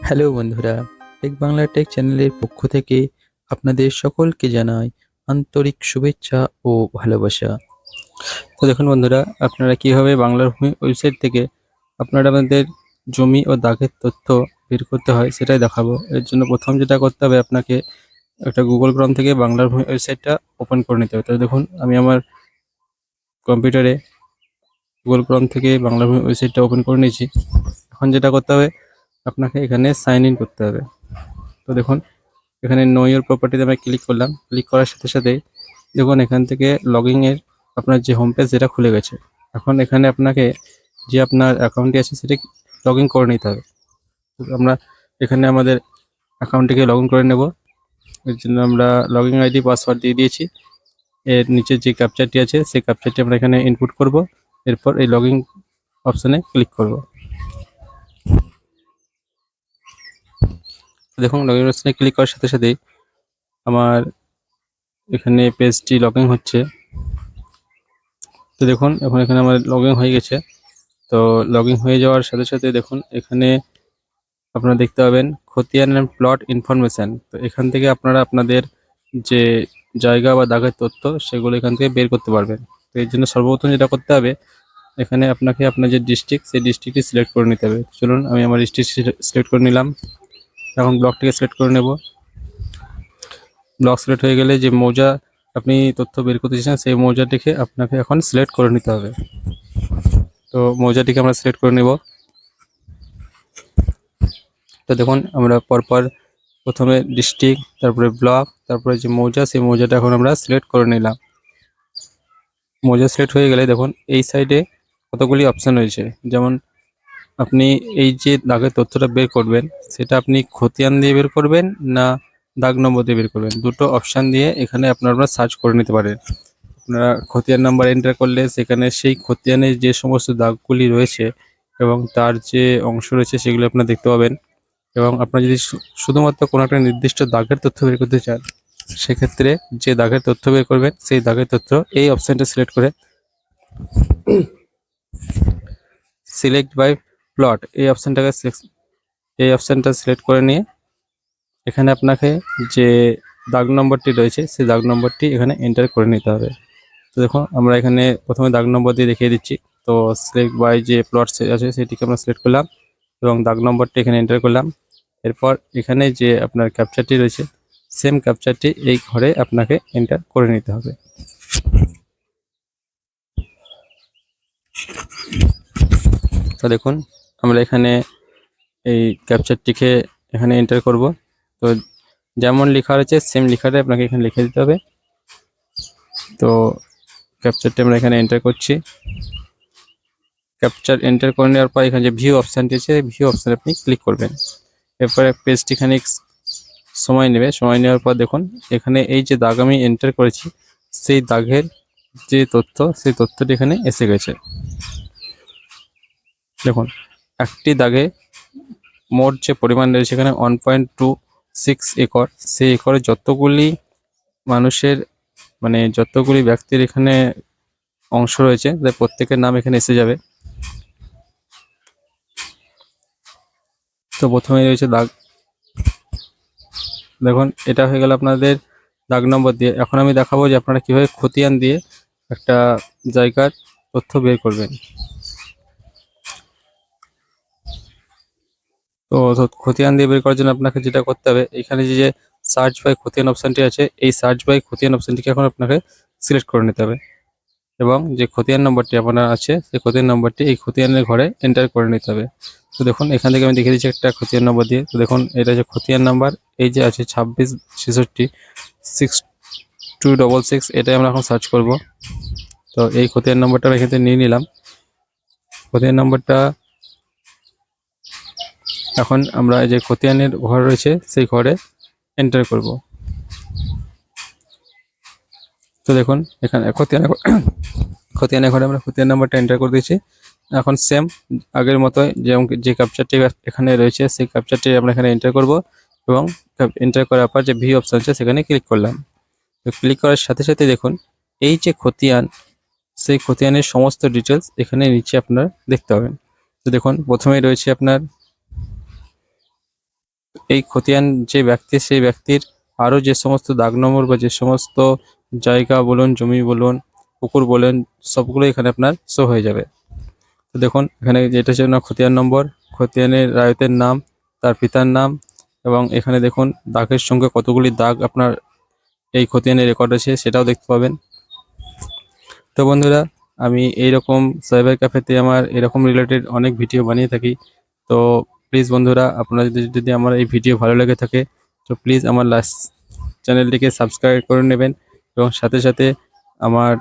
Hello বন্ধুরা, take Bangla take চ্যানেলের পক্ষ থেকে আপনাদের সকলকে জানাই আন্তরিক শুভেচ্ছা ও ভালোবাসা। তো দেখুন বন্ধুরা, আপনারা কিভাবে বাংলার ভূমি ওয়েবসাইট থেকে আপনারা আপনাদের জমি ও দাগের তথ্য বের করতে হয় সেটাই দেখাবো। এর জন্য প্রথম যেটা করতে হবে, আপনাকে একটা গুগল ক্রোম থেকে বাংলার ভূমি ওয়েবসাইটটা ওপেন করে নিতে হবে। তো দেখুন, আমি আমার কম্পিউটারে গুগল ক্রোম থেকে বাংলার ভূমি ওয়েবসাইটটা ওপেন করে নিয়েছি। এখন যেটা করতে হবে, আপনাকে এখানে সাইন ইন করতে হবে। তো দেখুন, এখানে নো ইওর প্রপার্টিতে আমি ক্লিক করলাম। ক্লিক করার সাথে সাথেই দেখুন এখান থেকে লগইন এর আপনার যে হোম পেজ সেটা খুলে গেছে। এখন এখানে আপনাকে যে আপনার অ্যাকাউন্টটি আছে সেটা লগ ইন করে নিতে হবে। তো আমরা এখানে আমাদের অ্যাকাউন্টটিকে লগ ইন করে নেব। এর জন্য আমরা লগ ইন আইডি পাসওয়ার্ড দিয়ে দিয়েছি। এর নিচে যে ক্যাপচারটি আছে সেই ক্যাপচারটি আমরা এখানে ইনপুট করব। এরপর এই লগ ইন অপশানে ক্লিক করব। দেখুন, লগ ইন অপশানে ক্লিক করার সাথে সাথেই আমার এখানে পেজটি লগ ইন হচ্ছে। তো দেখুন, এখন এখানে আমার লগ ইন হয়ে গেছে। তো লগ ইন হয়ে যাওয়ার সাথে সাথে দেখুন এখানে আপনারা দেখতে পাবেন খতিয়ান অ্যান্ড প্লট ইনফরমেশান। তো এখান থেকে আপনারা আপনাদের যে জায়গা বা দাগের তথ্য সেগুলো এখান থেকে বের করতে পারবেন। তো এর জন্য সর্বপ্রথম যেটা করতে হবে, এখানে আপনাকে আপনার যে ডিস্ট্রিক্ট সেই ডিস্ট্রিক্টটি সিলেক্ট করে নিতে হবে। চলুন, আমি আমার ডিস্ট্রিক্ট সিলেক্ট করে নিলাম। এখন ব্লকটিকে সিলেক্ট করে নেব। ব্লক সিলেক্ট হয়ে গেলে যে মৌজা আপনি তথ্য বের করতে চাইছেন সেই মৌজাটিকে আপনাকে এখন সিলেক্ট করে নিতে হবে। তো মৌজাটিকে আমরা সিলেক্ট করে নেব। তো দেখুন, আমরা পরপর প্রথমে ডিস্ট্রিক্ট, তারপরে ব্লক, তারপরে যে মৌজা সেই মৌজাটা এখন আমরা সিলেক্ট করে নিলাম। মৌজা সিলেক্ট হয়ে গেলে দেখুন এই সাইডে কতগুলি অপশান রয়েছে। যেমন আপনি এই যে দাগের তথ্যটা বের করবেন সেটা আপনি খতিয়ান দিয়ে বের করবেন না দাগ নম্বর দিয়ে বের করবেন, দুটো অপশান দিয়ে এখানে আপনারা সার্চ করে নিতে পারেন। আপনারা খতিয়ান নাম্বার এন্টার করলে সেখানে সেই খতিয়ানের যে সমস্ত দাগগুলি রয়েছে এবং তার যে অংশ রয়েছে সেগুলো আপনারা দেখতে পাবেন। এবং আপনারা যদি শুধুমাত্র কোনো একটা নির্দিষ্ট দাগের তথ্য বের করতে চান, সেক্ষেত্রে যে দাগের তথ্য বের করবেন সেই দাগের তথ্য এই অপশানটা সিলেক্ট করে সিলেক্ট বাই প্লট এই অপশানটা সিলেক্ট করে নিয়ে এখানে আপনাকে যে দাগ নম্বরটি রয়েছে সেই দাগ নম্বরটি এখানে এন্টার করে নিতে হবে। তো দেখুন, আমরা এখানে প্রথমে দাগ নম্বর দিয়ে দেখিয়ে দিচ্ছি। তো সিলেক্ট বাই যে প্লট আছে সেটিকে আমরা সিলেক্ট করলাম এবং দাগ নম্বরটি এখানে এন্টার করলাম। এরপর এখানে যে আপনার ক্যাপচারটি রয়েছে সেম ক্যাপচারটি এই ঘরে আপনাকে এন্টার করে নিতে হবে। তো দেখুন, আমরা এখানে এই ক্যাপচারটিকে এখানে এন্টার করব। তো যেমন লেখা রয়েছে সেম লেখাটাই আপনাকে এখানে লিখে দিতে হবে। তো ক্যাপচারটি আমরা এখানে এন্টার করছি। ক্যাপচার এন্টার করে নেওয়ার পর এখানে যে ভিউ অপশানটি আছে ভিউ অপশানে আপনি ক্লিক করবেন। এরপরে পেজটি খানিক সময় নেবে। সময় নেওয়ার পর দেখুন এখানে এই যে দাগ আমি এন্টার করেছি সেই দাগের যে তথ্য সেই তথ্যটি এখানে এসে গেছে। দেখুন, একটি দাগে মোট যে পরিমাণ রয়েছে এখানে 1.26 একর। সেই একরে যতগুলি মানুষের যতগুলি ব্যক্তির এখানে অংশ রয়েছে তাদের প্রত্যেকের নাম এখানে এসে যাবে। তো প্রথমে রয়েছে দাগ। দেখুন, এটা হয়ে গেল আপনাদের দাগ নম্বর দিয়ে। এখন আমি দেখাবো যে আপনারা কীভাবে খতিয়ান দিয়ে একটা জায়গার তথ্য বের করবেন। তো খতিয়ান দিয়ে বের করার জন্য আপনাকে যেটা করতে হবে, এখানে যে সার্চ বাই খতিয়ান অপশানটি আছে এই সার্চ বাই খতিয়ান অপশানটিকে এখন আপনাকে সিলেক্ট করে নিতে হবে এবং যে খতিয়ান নম্বরটি আপনার আছে সেই খতিয়ান নম্বরটি এই খতিয়ানের ঘরে এন্টার করে নিতে হবে। তো দেখুন, এখান থেকে আমি দেখিয়ে দিচ্ছি একটা খতিয়ান নম্বর দিয়ে। তো দেখুন, এটা যে খতিয়ান নাম্বার এই যে আছে 26666266, এটাই আমরা এখন সার্চ করব। তো এই খতিয়ান নম্বরটা আমি এখান থেকে নিয়ে নিলাম। খতিয়ান নম্বরটা এখন আমরা যে খতিয়ানের ঘর রয়েছে সেই ঘরে এন্টার করব। তো দেখুন, এখানে খতিয়ানের ঘরে আমরা খতিয়ান নাম্বারটা এন্টার করে দিয়েছি। এখন সেম আগের মতোই যে ক্যাপচারটি এখানে রয়েছে সেই ক্যাপচারটি আমরা এখানে এন্টার করব এবং এন্টার করার পর যে ভি অপশান আছে সেখানে ক্লিক করলাম। তো ক্লিক করার সাথে সাথে দেখুন এই যে খতিয়ান সেই খতিয়ানের সমস্ত ডিটেলস এখানে নিচে আপনারা দেখতে পাবেন। তো দেখুন, প্রথমেই রয়েছে আপনার এই খতিয়ান যে ব্যক্তি, সেই ব্যক্তির আরও যে সমস্ত দাগ নম্বর বা যে সমস্ত জায়গা বলুন, জমি বলুন, পুকুর বলুন, সবগুলো এখানে আপনার শো হয়ে যাবে। তো দেখুন এখানে যেটা হচ্ছে না খতিয়ান নম্বর, খতিয়ানের রায়তের নাম, তার পিতার নাম, এবং এখানে দেখুন দাগের সঙ্গে কতগুলি দাগ আপনার এই খতিয়ানের রেকর্ড আছে সেটাও দেখতে পাবেন। তো বন্ধুরা, আমি এইরকম সাইবার ক্যাফেতে আমার এরকম রিলেটেড অনেক ভিডিও বানিয়ে থাকি। তো প্লিজ বন্ধুরা, আপনারা যদি আমার এই ভিডিও ভালো লেগে থাকে তো প্লিজ আমার চ্যানেলটিকে সাবস্ক্রাইব করে নেবেন এবং সাথে সাথে আমার